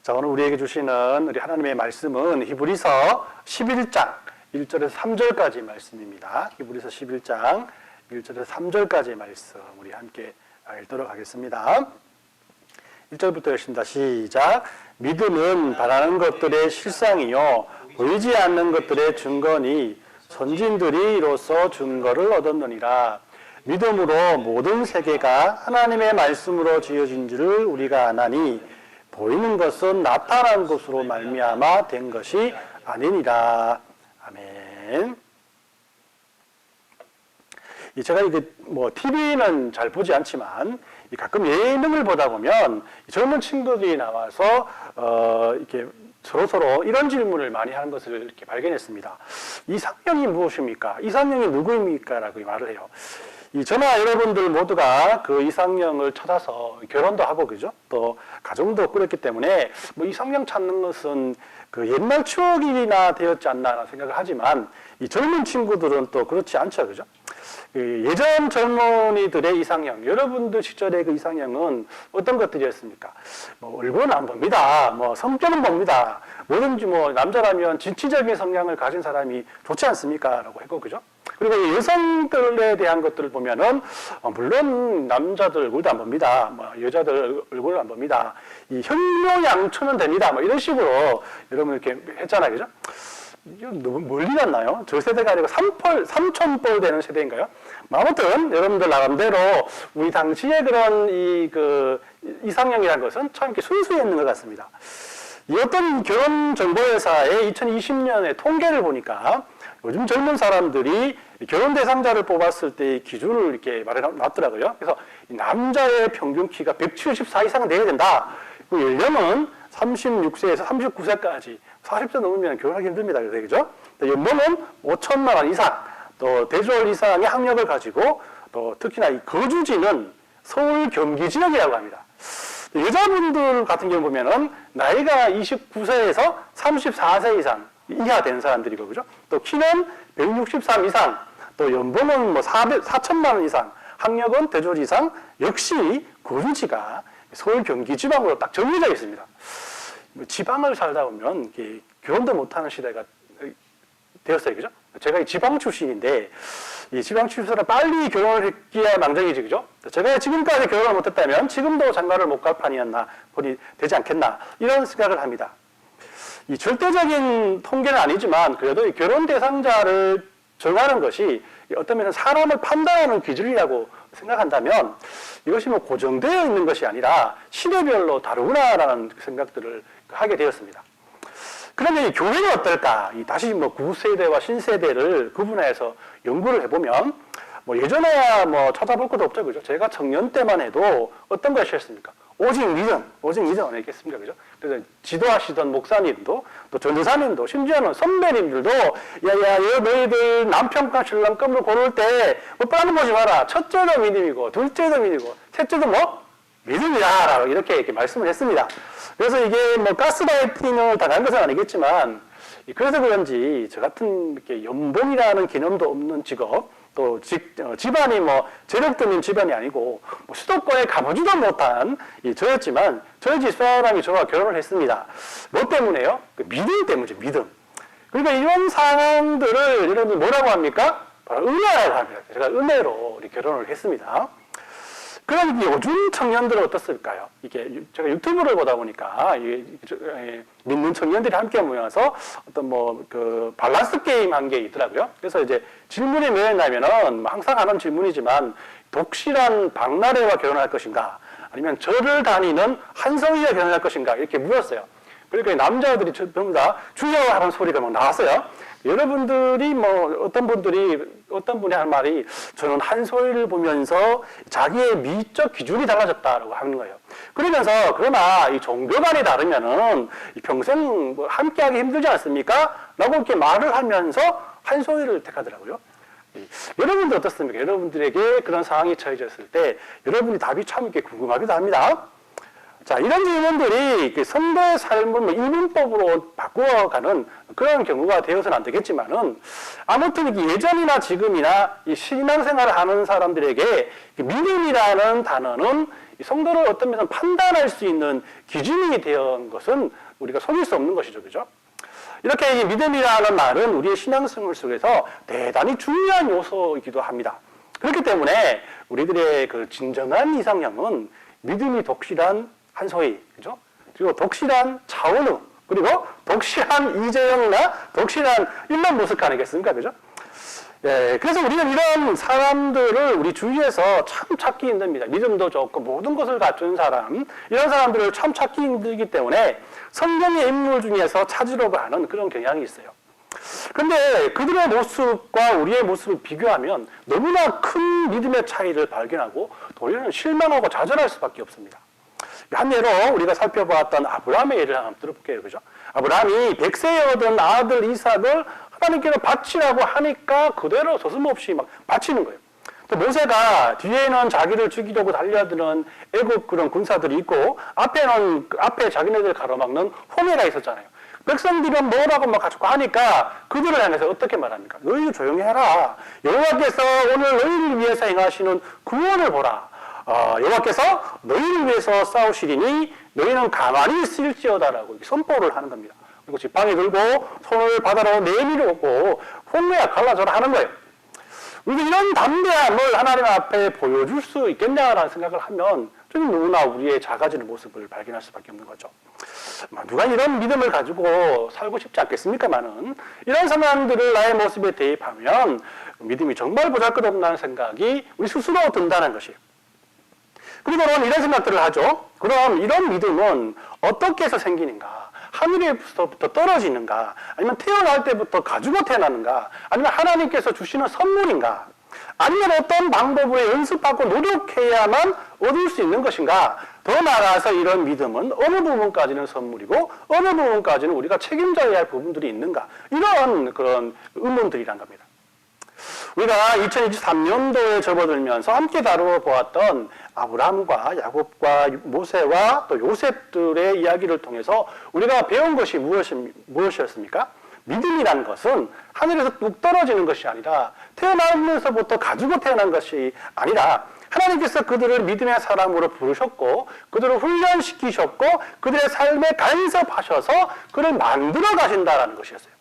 자, 오늘 우리에게 주시는 우리 하나님의 말씀은 히브리서 11장 1절에서 3절까지 말씀입니다. 히브리서 11장 1절에서 3절까지 말씀 우리 함께 읽도록 하겠습니다. 1절부터 읽습니다. 시작. 믿음은 바라는 것들의 실상이요 보이지 않는 것들의 증거니 선진들이 이로써 증거를 얻었느니라. 믿음으로 모든 세계가 하나님의 말씀으로 지어진 줄을 우리가 아나니 보이는 것은 나타난 것으로 말미암아 된 것이 아니니라. 아멘. 제가 이게 TV는 잘 보지 않지만 가끔 예능을 보다 보면 젊은 친구들이 나와서 이렇게 서로 이런 질문을 많이 하는 것을 이렇게 발견했습니다. 이상형이 무엇입니까? 이상형이 누구입니까? 라고 말을 해요. 저나 여러분들 모두가 그 이상형을 찾아서 결혼도 하고, 그죠? 또 가정도 꾸렸기 때문에 이상형 찾는 것은 그 옛날 추억이나 되었지 않나 생각을 하지만 이 젊은 친구들은 또 그렇지 않죠, 그죠? 예전 젊은이들의 이상형, 여러분들 시절의 그 이상형은 어떤 것들이었습니까? 얼굴은 안 봅니다. 성격은 봅니다. 뭐든지 남자라면 진취적인 성향을 가진 사람이 좋지 않습니까? 라고 했고, 그죠? 그리고 여성들에 대한 것들을 보면은, 물론 남자들 얼굴도 안 봅니다. 여자들 얼굴을 안 봅니다. 이 현모양처는 됩니다. 이런 식으로 여러분 이렇게 했잖아요, 그죠? 너무 멀리 갔나요? 저 세대가 아니고 삼촌뻘 되는 세대인가요? 아무튼 여러분들 나름대로 우리 당시에 그런 이상형이라는 것은 참 이렇게 순수했는 것 같습니다. 이 어떤 결혼정보회사의 2020년의 통계를 보니까 요즘 젊은 사람들이 결혼 대상자를 뽑았을 때의 기준을 이렇게 말해놨더라고요. 그래서 남자의 평균 키가 174 이상은 돼야 된다. 그리고 연령은 36세에서 39세까지 40세 넘으면 결혼하기 힘듭니다. 그죠? 연봉은 5천만 원 이상, 또 대졸 이상의 학력을 가지고, 또 특히나 이 거주지는 서울 경기 지역이라고 합니다. 여자분들 같은 경우 보면은 나이가 29세에서 34세 이상 이하 된 사람들이고, 그죠? 또 키는 163 이상, 또 연봉은 4천만 원 이상, 학력은 대졸 이상, 역시 거주지가 서울 경기 지방으로 딱 정해져 있습니다. 지방을 살다 보면 결혼도 못하는 시대가 되었어요, 그죠? 제가 지방 출신인데 이 지방 출신으로 빨리 결혼을 했기야 망정이지, 그죠? 제가 지금까지 결혼을 못했다면 지금도 장가를 못 갈 판이었나 보니 되지 않겠나 이런 생각을 합니다. 이 절대적인 통계는 아니지만 그래도 이 결혼 대상자를 정하는 것이 어떤 면에서 사람을 판단하는 기준이라고 생각한다면 이것이 고정되어 있는 것이 아니라 시대별로 다르구나라는 생각들을 하게 되었습니다. 그러면 이 교회는 어떨까? 다시 구세대와 신세대를 구분해서 연구를 해보면 예전에야 찾아볼 것도 없죠, 그죠? 제가 청년 때만 해도 어떤 것이었습니까? 오직 믿음 아니겠습니까, 그죠? 그래서 지도하시던 목사님도 또 전도사님도 심지어는 선배님들도 너희들 남편과 신랑감을 고를 때 뻔히 보지 마라. 첫째도 믿음이고 둘째도 믿음이고 셋째도 믿음이다라고 이렇게 말씀을 했습니다. 그래서 이게 가스라이팅을 당한 것은 아니겠지만 그래서 그런지 저 같은 이렇게 연봉이라는 개념도 없는 직업 또 집안이 재력도 있는 집안이 아니고 수도권에 가보지도 못한 저였지만 저희 집사람이 저와 결혼을 했습니다. 뭐 때문에요? 믿음 때문이죠. 믿음. 그러니까 이런 상황들을 여러분 뭐라고 합니까? 바로 은혜라고 합니다. 제가 은혜로 결혼을 했습니다. 그럼 요즘 청년들은 어떻을까요? 제가 유튜브를 보다 보니까 믿는 청년들이 함께 모여서 어떤 밸런스 게임 한 게 있더라고요. 그래서 이제 질문이 뭐였냐면은 항상 하는 질문이지만 독실한 박나래와 결혼할 것인가? 아니면 절을 다니는 한성희와 결혼할 것인가? 이렇게 물었어요. 그러니까 남자들이 전부 다 주여 하는 소리가 나왔어요. 여러분들이 어떤 분이 한 말이 저는 한소희를 보면서 자기의 미적 기준이 달라졌다라고 하는 거예요. 그러면서 그러나 이 종교관이 다르면은 평생 함께하기 힘들지 않습니까? 라고 이렇게 말을 하면서 한소희를 택하더라고요. 여러분들 어떻습니까? 여러분들에게 그런 상황이 처해졌을 때 여러분이 답이 참 이렇게 궁금하기도 합니다. 자, 이런 질문들이 그 성도의 삶을 뭐 일분법으로 바꾸어가는 그런 경우가 되어서는 안 되겠지만은, 아무튼 예전이나 지금이나 이 신앙생활을 하는 사람들에게 믿음이라는 단어는 이 성도를 어떤 면에서 판단할 수 있는 기준이 되어온 것은 우리가 속일 수 없는 것이죠. 그죠? 이렇게 이 믿음이라는 말은 우리의 신앙생활 속에서 대단히 중요한 요소이기도 합니다. 그렇기 때문에 우리들의 그 진정한 이상형은 믿음이 독실한 한소희, 그죠? 그리고 독실한 차은우, 그리고 독실한 이재영이나 독실한 일론 머스크 아니겠습니까? 그죠? 예, 그래서 우리는 이런 사람들을 우리 주위에서 참 찾기 힘듭니다. 믿음도 좋고 모든 것을 갖춘 사람, 이런 사람들을 참 찾기 힘들기 때문에 성경의 인물 중에서 찾으려고 하는 그런 경향이 있어요. 근데 그들의 모습과 우리의 모습을 비교하면 너무나 큰 믿음의 차이를 발견하고 도리어 실망하고 좌절할 수밖에 없습니다. 한 예로 우리가 살펴보았던 아브라함의 예를 한번 들어볼게요. 그죠? 아브라함이 100세에 얻은 아들 이삭을 하나님께서 바치라고 하니까 그대로 서슴없이 막 바치는 거예요. 또 모세가 뒤에는 자기를 죽이려고 달려드는 애국 그런 군사들이 있고 앞에 자기네들 가로막는 홍해가 있었잖아요. 백성들은 뭐라고 막 가지고 하니까 그들을 향해서 어떻게 말합니까? 너희도 조용히 해라. 여호와께서 오늘 너희를 위해서 행하시는 구원을 보라. 여호와께서 너희를 위해서 싸우시리니 너희는 가만히 있을지어다라고 선포를 하는 겁니다. 그리고 지팡이 들고 손을 바다로 내밀어오고 홍해가 갈라져라 하는 거예요. 우리가 이런 담대함을 하나님 앞에 보여줄 수 있겠냐라는 생각을 하면 좀 누구나 우리의 작아지는 모습을 발견할 수밖에 없는 거죠. 누가 이런 믿음을 가지고 살고 싶지 않겠습니까만은 이런 사람들을 나의 모습에 대입하면 믿음이 정말 보잘것없다는 생각이 우리 스스로 든다는 것이에요. 그리고는 이런 생각들을 하죠. 그럼 이런 믿음은 어떻게 해서 생기는가? 하늘에서부터 떨어지는가? 아니면 태어날 때부터 가지고 태어나는가? 아니면 하나님께서 주시는 선물인가? 아니면 어떤 방법으로 연습하고 노력해야만 얻을 수 있는 것인가? 더 나아가서 이런 믿음은 어느 부분까지는 선물이고 어느 부분까지는 우리가 책임져야 할 부분들이 있는가? 이런 그런 의문들이란 겁니다. 우리가 2023년도에 접어들면서 함께 다루어 보았던 아브라함과 야곱과 모세와 또 요셉들의 이야기를 통해서 우리가 배운 것이 무엇이었습니까? 믿음이라는 것은 하늘에서 뚝 떨어지는 것이 아니라 태어나면서부터 가지고 태어난 것이 아니라 하나님께서 그들을 믿음의 사람으로 부르셨고 그들을 훈련시키셨고 그들의 삶에 간섭하셔서 그를 만들어 가신다라는 것이었어요.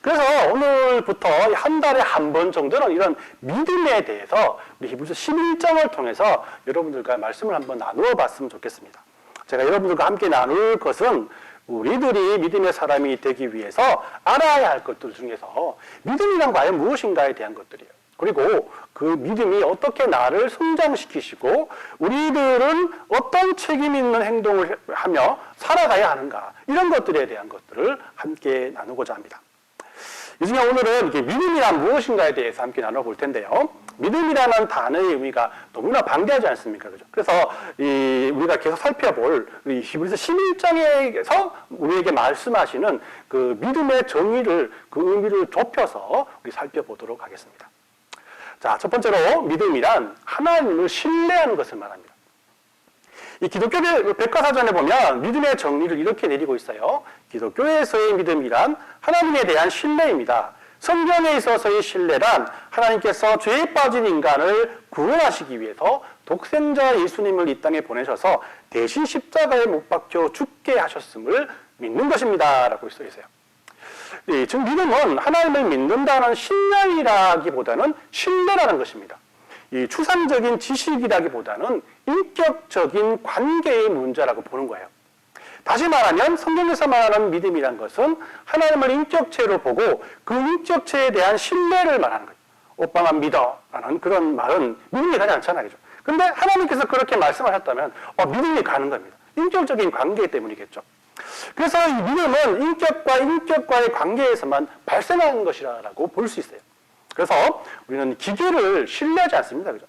그래서 오늘부터 한 달에 한 번 정도는 이런 믿음에 대해서 우리 히브리서 11장을 통해서 여러분들과 말씀을 한번 나누어 봤으면 좋겠습니다. 제가 여러분들과 함께 나눌 것은 우리들이 믿음의 사람이 되기 위해서 알아야 할 것들 중에서 믿음이란 과연 무엇인가에 대한 것들이에요. 그리고 그 믿음이 어떻게 나를 성장시키시고 우리들은 어떤 책임 있는 행동을 하며 살아가야 하는가 이런 것들에 대한 것들을 함께 나누고자 합니다. 이 중에 오늘은 이렇게 믿음이란 무엇인가에 대해서 함께 나눠볼 텐데요. 믿음이라는 단어의 의미가 너무나 방대하지 않습니까? 그죠? 그래서 우리가 계속 살펴볼 히브리서 11장에서 우리에게 말씀하시는 그 믿음의 정의를, 그 의미를 좁혀서 우리 살펴보도록 하겠습니다. 자, 첫 번째로 믿음이란 하나님을 신뢰하는 것을 말합니다. 이 기독교 백과사전에 보면 믿음의 정리를 이렇게 내리고 있어요. 기독교에서의 믿음이란 하나님에 대한 신뢰입니다. 성경에 있어서의 신뢰란 하나님께서 죄에 빠진 인간을 구원하시기 위해서 독생자 예수님을 이 땅에 보내셔서 대신 십자가에 못 박혀 죽게 하셨음을 믿는 것입니다. 라고 써 있어요. 즉 믿음은 하나님을 믿는다는 신념이라기보다는 신뢰라는 것입니다. 이 추상적인 지식이라기보다는 인격적인 관계의 문제라고 보는 거예요. 다시 말하면 성경에서 말하는 믿음이란 것은 하나님을 인격체로 보고 그 인격체에 대한 신뢰를 말하는 거예요. 오빠만 믿어 라는 그런 말은 믿음이 가지 않잖아요. 그런데 하나님께서 그렇게 말씀하셨다면 믿음이 가는 겁니다. 인격적인 관계 때문이겠죠. 그래서 이 믿음은 인격과 인격과의 관계에서만 발생하는 것이라고 볼 수 있어요. 그래서 우리는 기계를 신뢰하지 않습니다. 그죠?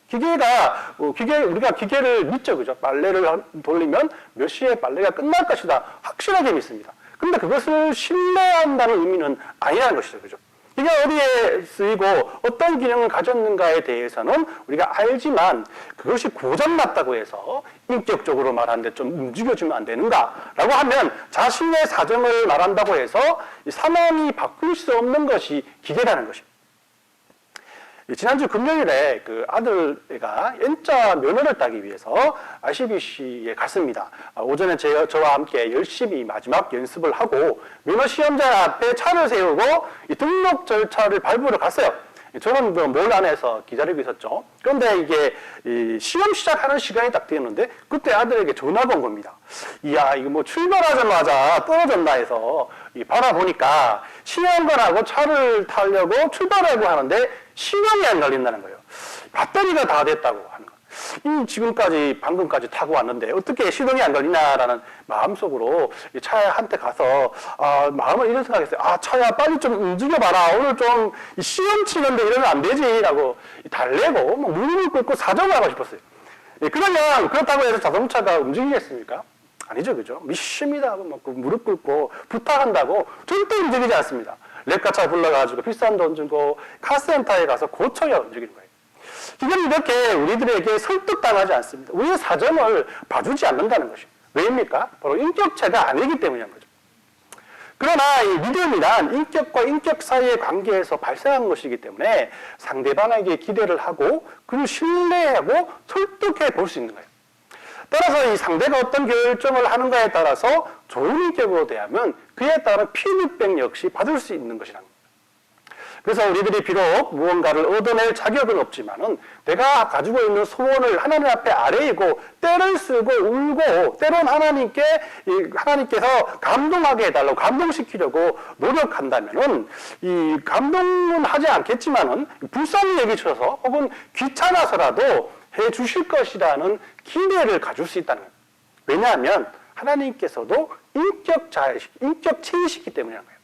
우리가 기계를 믿죠. 그죠? 빨래를 돌리면 몇 시에 빨래가 끝날 것이다. 확실하게 믿습니다. 그런데 그것을 신뢰한다는 의미는 아니라는 것이죠. 그죠? 이게 어디에 쓰이고 어떤 기능을 가졌는가에 대해서는 우리가 알지만 그것이 고장났다고 해서 인격적으로 말하는데 좀 움직여주면 안 되는가라고 하면 자신의 사정을 말한다고 해서 이 상황이 바꿀 수 없는 것이 기계라는 것입니다. 지난주 금요일에 그 아들애가 N자 면허를 따기 위해서 RCBC에 갔습니다. 오전에 저와 함께 열심히 마지막 연습을 하고 면허 시험자 앞에 차를 세우고 이 등록 절차를 밟으러 갔어요. 저는 몰 안에서 기다리고 있었죠. 그런데 이게 이 시험 시작하는 시간이 딱 되었는데 그때 아들에게 전화가 온 겁니다. 이야, 이거 뭐 출발하자마자 떨어졌나 해서 바라보니까 시험관하고 차를 타려고 출발하려고 하는데 시동이 안 걸린다는 거예요. 배터리가 다 됐다고 하는 거예요. 지금까지 방금까지 타고 왔는데 어떻게 시동이 안 걸리냐라는 마음속으로 차한테 가서 마음을 이런 생각했어요. 차야 빨리 좀 움직여봐라. 오늘 좀 시험 치는데 이러면 안 되지라고 달래고 무릎을 꿇고 사정을 하고 싶었어요. 그냥 그렇다고 해서 자동차가 움직이겠습니까? 아니죠, 그죠? 미십니다. 무릎 꿇고 부탁한다고 절대 움직이지 않습니다. 랩카차 불러가지고 비싼 돈 주고 카센터에 가서 고쳐야 움직이는 거예요. 이건 이렇게 우리들에게 설득당하지 않습니다. 우리의 사정을 봐주지 않는다는 것입니다. 왜입니까? 바로 인격체가 아니기 때문인 거죠. 그러나 이 믿음이란 인격과 인격 사이의 관계에서 발생한 것이기 때문에 상대방에게 기대를 하고 그를 신뢰하고 설득해 볼 수 있는 거예요. 따라서 이 상대가 어떤 결정을 하는가에 따라서 좋은 인격으로 대하면 그에 따른 피드백 역시 받을 수 있는 것이라는 겁니다. 그래서 우리들이 비록 무언가를 얻어낼 자격은 없지만은 내가 가지고 있는 소원을 하나님 앞에 아뢰이고 때를 쓰고 울고 때론 하나님께서 감동하게 해달라고 감동시키려고 노력한다면은 이 감동은 하지 않겠지만은 불쌍히 여기셔서 혹은 귀찮아서라도 해 주실 것이라는 기대를 가질 수 있다는 거예요. 왜냐하면 하나님께서도 인격체이시기 때문이라는 거예요.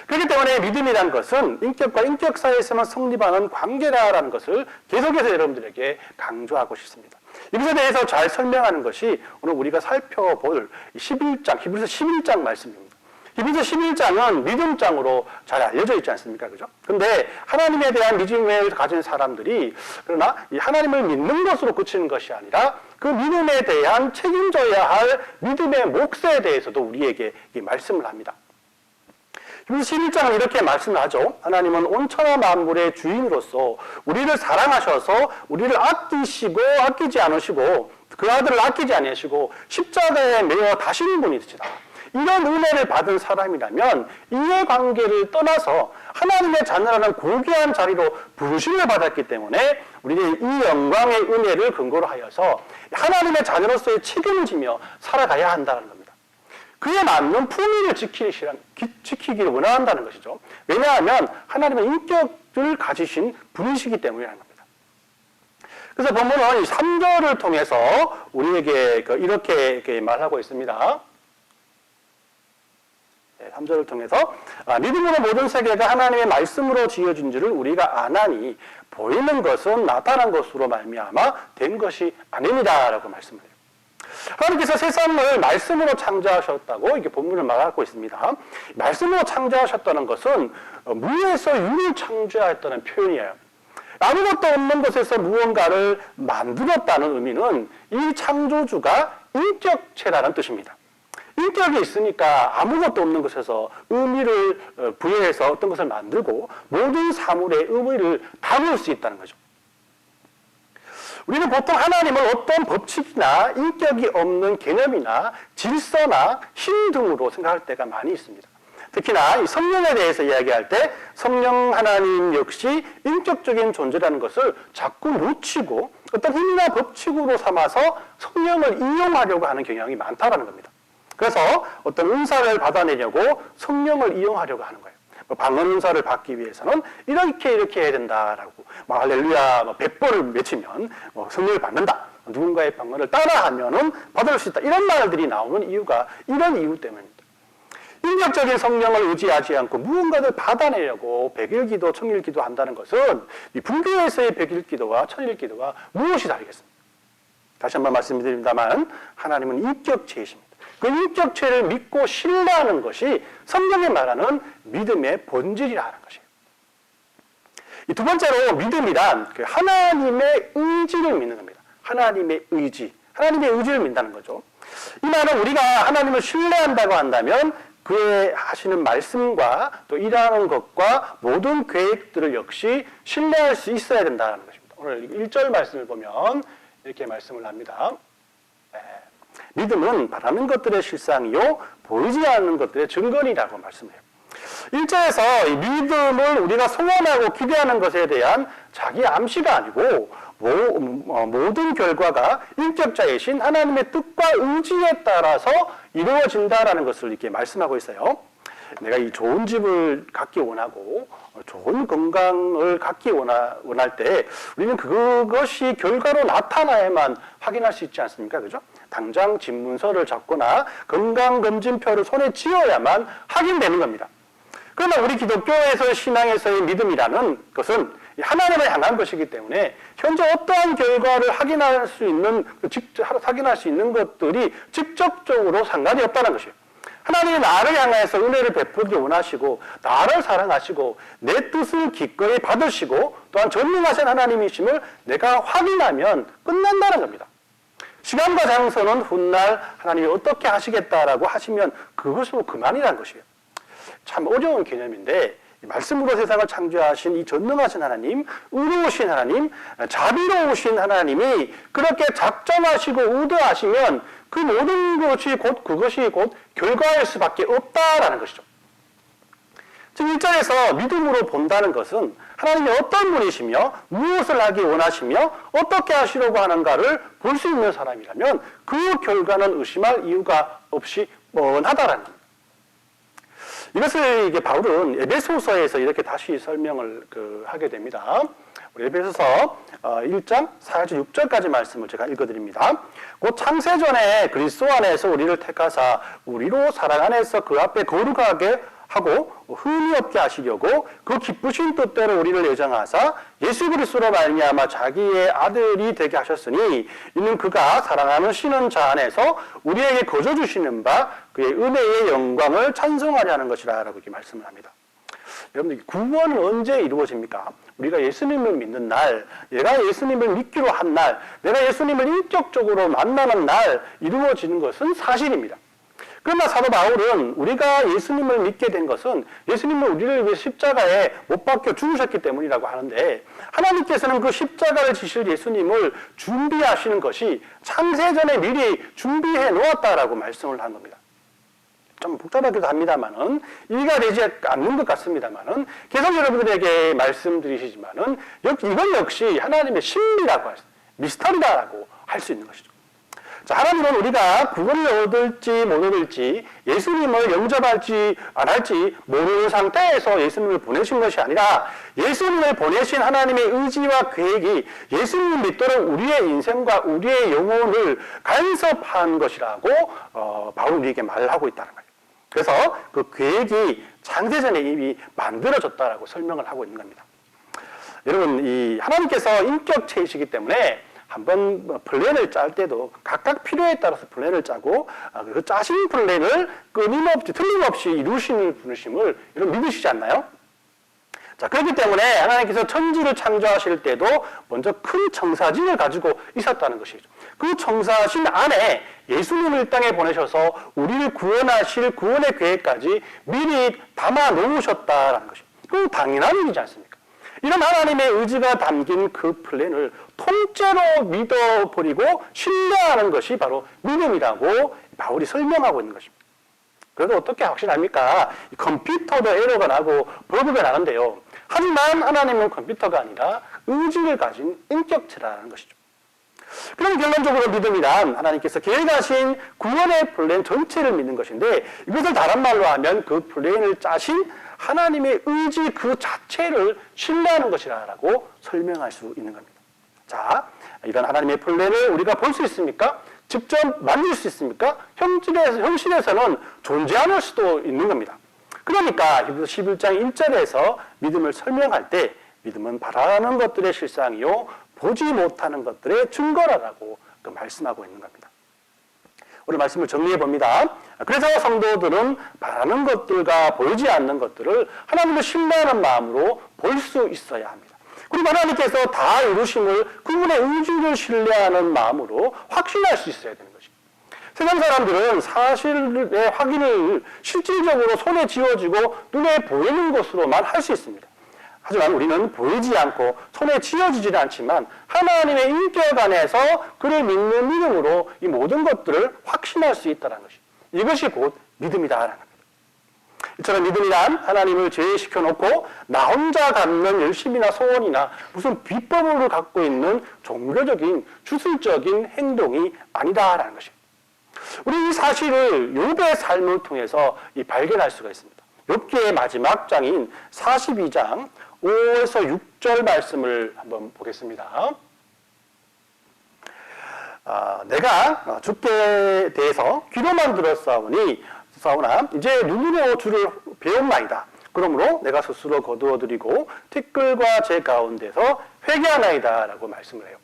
그렇기 때문에 믿음이라는 것은 인격과 인격 사이에서만 성립하는 관계라는 것을 계속해서 여러분들에게 강조하고 싶습니다. 이것에 대해서 잘 설명하는 것이 오늘 우리가 살펴볼 11장, 히브리서 11장 말씀입니다. 히브리서 11장은 믿음장으로 잘 알려져 있지 않습니까? 그죠? 근데 하나님에 대한 믿음을 가진 사람들이 그러나 이 하나님을 믿는 것으로 그치는 것이 아니라 그 믿음에 대한 책임져야 할 믿음의 몫에 대해서도 우리에게 말씀을 합니다. 히브리서 11장은 이렇게 말씀을 하죠. 하나님은 온 천하 만물의 주인으로서 우리를 사랑하셔서 우리를 아끼지 않으시고 그 아들을 아끼지 아니하시고 십자가에 매어 다시는 분이시다. 이런 은혜를 받은 사람이라면 이해관계를 떠나서 하나님의 자녀라는 고귀한 자리로 부르심을 받았기 때문에 우리는 이 영광의 은혜를 근거로 하여서 하나님의 자녀로서의 책임을 지며 살아가야 한다는 겁니다. 그에 맞는 품위를 지키기를 원한다는 것이죠. 왜냐하면 하나님은 인격을 가지신 분이시기 때문이라는 겁니다. 그래서 본문은 이 3절을 통해서 우리에게 이렇게 말하고 있습니다. 3절을 통해서 믿음으로 모든 세계가 하나님의 말씀으로 지어진 줄을 우리가 아나니 보이는 것은 나타난 것으로 말미암아 된 것이 아닙니다 라고 말씀을 해요. 하나님께서 세상을 말씀으로 창조하셨다고 이렇게 본문을 말하고 있습니다. 말씀으로 창조하셨다는 것은 무에서 유를 창조하였다는 표현이에요. 아무것도 없는 것에서 무언가를 만들었다는 의미는 이 창조주가 인격체라는 뜻입니다. 인격이 있으니까 아무것도 없는 것에서 의미를 부여해서 어떤 것을 만들고 모든 사물의 의미를 담을 수 있다는 거죠. 우리는 보통 하나님을 어떤 법칙이나 인격이 없는 개념이나 질서나 힘 등으로 생각할 때가 많이 있습니다. 특히나 이 성령에 대해서 이야기할 때 성령 하나님 역시 인격적인 존재라는 것을 자꾸 놓치고 어떤 힘이나 법칙으로 삼아서 성령을 이용하려고 하는 경향이 많다는 겁니다. 그래서 어떤 은사를 받아내려고 성령을 이용하려고 하는 거예요. 방언 은사를 받기 위해서는 이렇게 해야 된다라고 할렐루야 100번을 외치면 성령을 받는다. 누군가의 방언을 따라하면은 받을 수 있다. 이런 말들이 나오는 이유가 이런 이유 때문입니다. 인격적인 성령을 의지하지 않고 무언가를 받아내려고 백일기도, 천일기도 한다는 것은 이 불교에서의 백일기도와 천일기도가 무엇이 다르겠습니까? 다시 한번 말씀드립니다만 하나님은 인격체이십니다. 그 인격체를 믿고 신뢰하는 것이 성경이 말하는 믿음의 본질이라는 것이에요. 이 두 번째로 믿음이란 그 하나님의 의지를 믿는 겁니다. 하나님의 의지. 하나님의 의지를 믿는다는 거죠. 이 말은 우리가 하나님을 신뢰한다고 한다면 그의 하시는 말씀과 또 일하는 것과 모든 계획들을 역시 신뢰할 수 있어야 된다는 것입니다. 오늘 1절 말씀을 보면 이렇게 말씀을 합니다. 믿음은 바라는 것들의 실상이요 보이지 않는 것들의 증거이라고 말씀해요. 1절에서 이 믿음을 우리가 소원하고 기대하는 것에 대한 자기 암시가 아니고 모든 결과가 인격자이신 하나님의 뜻과 의지에 따라서 이루어진다라는 것을 이렇게 말씀하고 있어요. 내가 이 좋은 집을 갖기 원하고 좋은 건강을 갖기 원할 때 우리는 그것이 결과로 나타나야만 확인할 수 있지 않습니까? 그죠? 당장 집문서를 잡거나 건강검진표를 손에 쥐어야만 확인되는 겁니다. 그러나 우리 기독교에서의 신앙에서의 믿음이라는 것은 하나님을 향한 것이기 때문에 현재 어떠한 결과를 확인할 수 있는 것들이 직접적으로 상관이 없다는 것이에요. 하나님이 나를 향해서 은혜를 베풀기 원하시고 나를 사랑하시고 내 뜻을 기꺼이 받으시고 또한 전능하신 하나님이심을 내가 확인하면 끝난다는 겁니다. 시간과 장소는 훗날 하나님이 어떻게 하시겠다라고 하시면 그것으로 그만이라는 것이에요. 참 어려운 개념인데 말씀으로 세상을 창조하신 이 전능하신 하나님, 의로우신 하나님, 자비로우신 하나님이 그렇게 작정하시고 의도하시면 그 모든 그것이 곧 결과일 수밖에 없다라는 것이죠. 즉 1절에서 믿음으로 본다는 것은 하나님이 어떤 분이시며 무엇을 하기 원하시며 어떻게 하시려고 하는가를 볼 수 있는 사람이라면 그 결과는 의심할 이유가 없이 뻔하다라는 겁니다. 이것을 바울은 에베소서에서 이렇게 다시 설명을 하게 됩니다. 우리 에베소서 1장 4절 6절까지 말씀을 제가 읽어드립니다. 곧 창세전에 그리스도 안에서 우리를 택하사 우리로 사랑 안에서 그 앞에 거룩하게 하고 흠이 없게 하시려고 그 기쁘신 뜻대로 우리를 예정하사 예수 그리스도로 말미암아 자기의 아들이 되게 하셨으니 이는 그가 사랑하는 신은 자 안에서 우리에게 거저 주시는 바 그의 은혜의 영광을 찬송하려 하는 것이라고 이렇게 말씀을 합니다. 여러분들 구원은 언제 이루어집니까? 우리가 예수님을 믿는 날, 내가 예수님을 믿기로 한 날, 내가 예수님을 인격적으로 만나는 날 이루어지는 것은 사실입니다. 그러나 사도 바울은 우리가 예수님을 믿게 된 것은 예수님은 우리를 위해 십자가에 못 박혀 죽으셨기 때문이라고 하는데 하나님께서는 그 십자가를 지실 예수님을 준비하시는 것이 창세전에 미리 준비해 놓았다라고 말씀을 한 겁니다. 좀 복잡하기도 합니다만은 이해가 되지 않는 것 같습니다만은 계속 여러분들에게 말씀드리시지만은 이건 역시 하나님의 신비라고 할 수, 미스터리다라고 할 수 있는 것이죠. 자, 하나님은 우리가 구원을 얻을지 못 얻을지 예수님을 영접할지 안 할지 모르는 상태에서 예수님을 보내신 것이 아니라 예수님을 보내신 하나님의 의지와 계획이 예수님을 믿도록 우리의 인생과 우리의 영혼을 간섭한 것이라고 바울은 우리에게 말을 하고 있다는 거예요. 그래서 그 계획이 창세전에 이미 만들어졌다라고 설명을 하고 있는 겁니다. 여러분, 이 하나님께서 인격체이시기 때문에 한번 플랜을 짤 때도 각각 필요에 따라서 플랜을 짜고 그 짜신 플랜을 끊임없이 틀림없이 이루시는 분이심을 여러분 믿으시지 않나요? 자, 그렇기 때문에 하나님께서 천지를 창조하실 때도 먼저 큰 청사진을 가지고 있었다는 것이죠. 그 청사진 안에 예수님을 이 땅에 보내셔서 우리를 구원하실 구원의 계획까지 미리 담아 놓으셨다라는 것입니다. 그건 당연한 일이지 않습니까? 이런 하나님의 의지가 담긴 그 플랜을 통째로 믿어버리고 신뢰하는 것이 바로 믿음이라고 바울이 설명하고 있는 것입니다. 그래도 어떻게 확신합니까? 컴퓨터도 에러가 나고 버그가 나는데요. 하지만 하나님은 컴퓨터가 아니라 의지를 가진 인격체라는 것이죠. 그럼 결론적으로 믿음이란 하나님께서 계획하신 구원의 플랜 전체를 믿는 것인데 이것을 다른 말로 하면 그 플랜을 짜신 하나님의 의지 그 자체를 신뢰하는 것이라고 설명할 수 있는 겁니다. 자, 이런 하나님의 플랜을 우리가 볼 수 있습니까? 직접 만질 수 있습니까? 현실에서는 존재 않을 수도 있는 겁니다. 그러니까 히브리서 11장 1절에서 믿음을 설명할 때 믿음은 바라는 것들의 실상이요 보지 못하는 것들의 증거라고 말씀하고 있는 겁니다. 오늘 말씀을 정리해 봅니다. 그래서 성도들은 바라는 것들과 보이지 않는 것들을 하나님을 신뢰하는 마음으로 볼 수 있어야 합니다. 그리고 하나님께서 다 이루심을 그분의 의지를 신뢰하는 마음으로 확신할 수 있어야 되는 것입니다. 세상 사람들은 사실의 확인을 실질적으로 손에 쥐어지고 눈에 보이는 것으로만 할 수 있습니다. 하지만 우리는 보이지 않고 손에 쥐어지지는 않지만 하나님의 인격 안에서 그를 믿는 믿음으로 이 모든 것들을 확신할 수 있다는 것입니다. 이것이 곧 믿음이다라는 겁니다. 이처럼 믿음이란 하나님을 제외시켜 놓고 나 혼자 갖는 열심이나 소원이나 무슨 비법을 갖고 있는 종교적인 주술적인 행동이 아니다라는 것입니다. 우리 이 사실을 욥의 삶을 통해서 발견할 수가 있습니다. 욥기의 마지막 장인 42장 5에서 6절 말씀을 한번 보겠습니다. 내가 주께 대해서 귀로만 들었사오나 이제 눈으로 주를 배움나이다. 그러므로 내가 스스로 거두어드리고 티끌과 제 가운데서 회개하나이다 라고 말씀을 해요.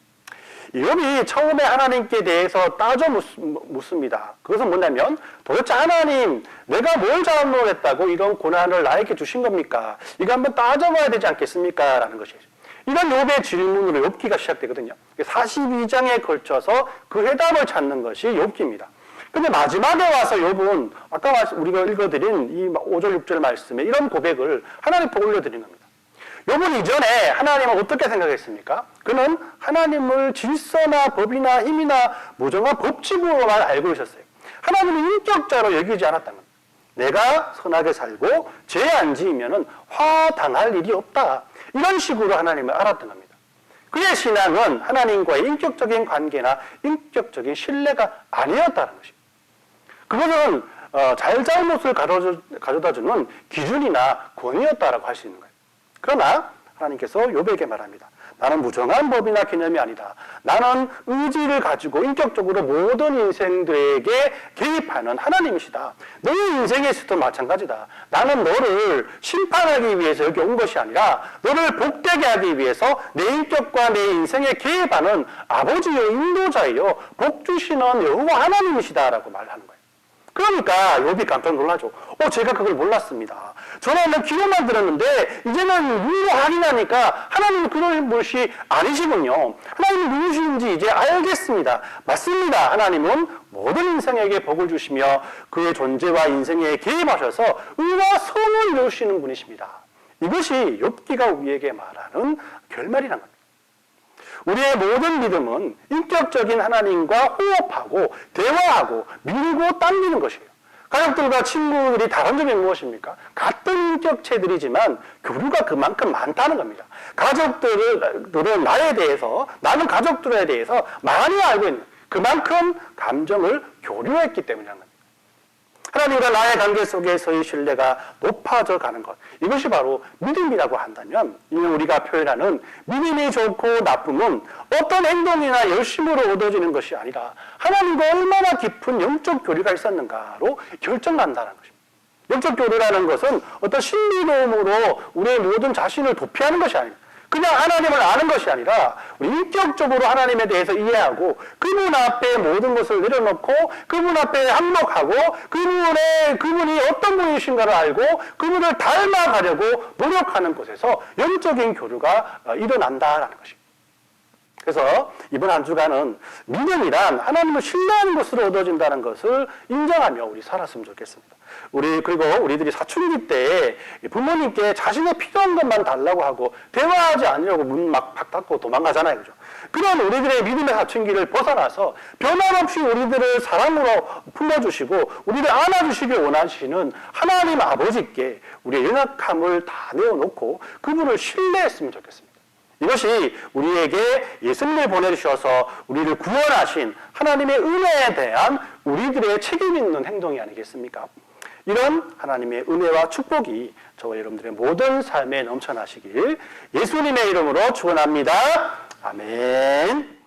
욥이 처음에 하나님께 대해서 따져 묻습니다. 그것은 뭐냐면 도대체 하나님 내가 뭘 잘못했다고 이런 고난을 나에게 주신 겁니까? 이거 한번 따져봐야 되지 않겠습니까? 라는 것이죠. 이런 욥의 질문으로 욥기가 시작되거든요. 42장에 걸쳐서 그 해답을 찾는 것이 욥기입니다. 근데 마지막에 와서 욥은 아까 우리가 읽어드린 이 5절 6절 말씀에 이런 고백을 하나님 앞에 올려드린 겁니다. 욥은 이전에 하나님을 어떻게 생각했습니까? 그는 하나님을 질서나 법이나 힘이나 무정한 법칙으로만 알고 있었어요. 하나님을 인격자로 여기지 않았다는 겁니다. 내가 선하게 살고 죄 안 지으면 화당할 일이 없다. 이런 식으로 하나님을 알았던 겁니다. 그의 신앙은 하나님과의 인격적인 관계나 인격적인 신뢰가 아니었다는 것입니다. 그것은 잘잘못을 가져다주는 기준이나 권위였다라고 할 수 있는 거예요. 그러나 하나님께서 욥에게 말합니다. 나는 무정한 법이나 개념이 아니다. 나는 의지를 가지고 인격적으로 모든 인생들에게 개입하는 하나님이시다. 너의 인생에서도 마찬가지다. 나는 너를 심판하기 위해서 여기 온 것이 아니라 너를 복되게 하기 위해서 내 인격과 내 인생에 개입하는 아버지요 인도자예요. 복 주시는 여호와 하나님이시다라고 말하는 거예요. 그러니까 욥이 깜짝 놀라죠. 제가 그걸 몰랐습니다. 저는 귀로만 들었는데 이제는 눈으로 확인하니까 하나님은 그런 것이 아니시군요. 하나님이 누구신지 이제 알겠습니다. 맞습니다. 하나님은 모든 인생에게 복을 주시며 그의 존재와 인생에 개입하셔서 의와 성을 이루시는 분이십니다. 이것이 욥기가 우리에게 말하는 결말이란 겁니다. 우리의 모든 믿음은 인격적인 하나님과 호흡하고 대화하고 밀고 당기는 것이에요. 가족들과 친구들이 다른 점이 무엇입니까? 같은 인격체들이지만 교류가 그만큼 많다는 겁니다. 가족들은 나에 대해서, 나는 가족들에 대해서 많이 알고 있는 그만큼 감정을 교류했기 때문이라는 겁니다. 하나님과 나의 관계 속에서의 신뢰가 높아져 가는 것. 이것이 바로 믿음이라고 한다면, 우리가 표현하는 믿음이 좋고 나쁨은 어떤 행동이나 열심으로 얻어지는 것이 아니라 하나님과 얼마나 깊은 영적 교류가 있었는가로 결정난다는 것입니다. 영적 교류라는 것은 어떤 신비로움으로 우리의 모든 자신을 도피하는 것이 아닙니다. 그냥 하나님을 아는 것이 아니라 우리 인격적으로 하나님에 대해서 이해하고 그분 앞에 모든 것을 내려놓고 그분 앞에 항목하고 그분이 어떤 분이신가를 알고 그분을 닮아가려고 노력하는 곳에서 영적인 교류가 일어난다라는 것입니다. 그래서 이번 한 주간은 믿음이란 하나님을 신뢰하는 것으로 얻어진다는 것을 인정하며 우리 살았으면 좋겠습니다. 그리고 우리들이 사춘기 때 부모님께 자신의 필요한 것만 달라고 하고 대화하지 않으려고 문 막 팍 닫고 도망가잖아요. 그죠? 그런 우리들의 믿음의 사춘기를 벗어나서 변함없이 우리들을 사랑으로 품어주시고 우리를 안아주시길 원하시는 하나님 아버지께 우리의 연약함을 다 내어놓고 그분을 신뢰했으면 좋겠습니다. 이것이 우리에게 예수님을 보내주셔서 우리를 구원하신 하나님의 은혜에 대한 우리들의 책임 있는 행동이 아니겠습니까? 이런 하나님의 은혜와 축복이 저와 여러분들의 모든 삶에 넘쳐나시길 예수님의 이름으로 축원합니다. 아멘.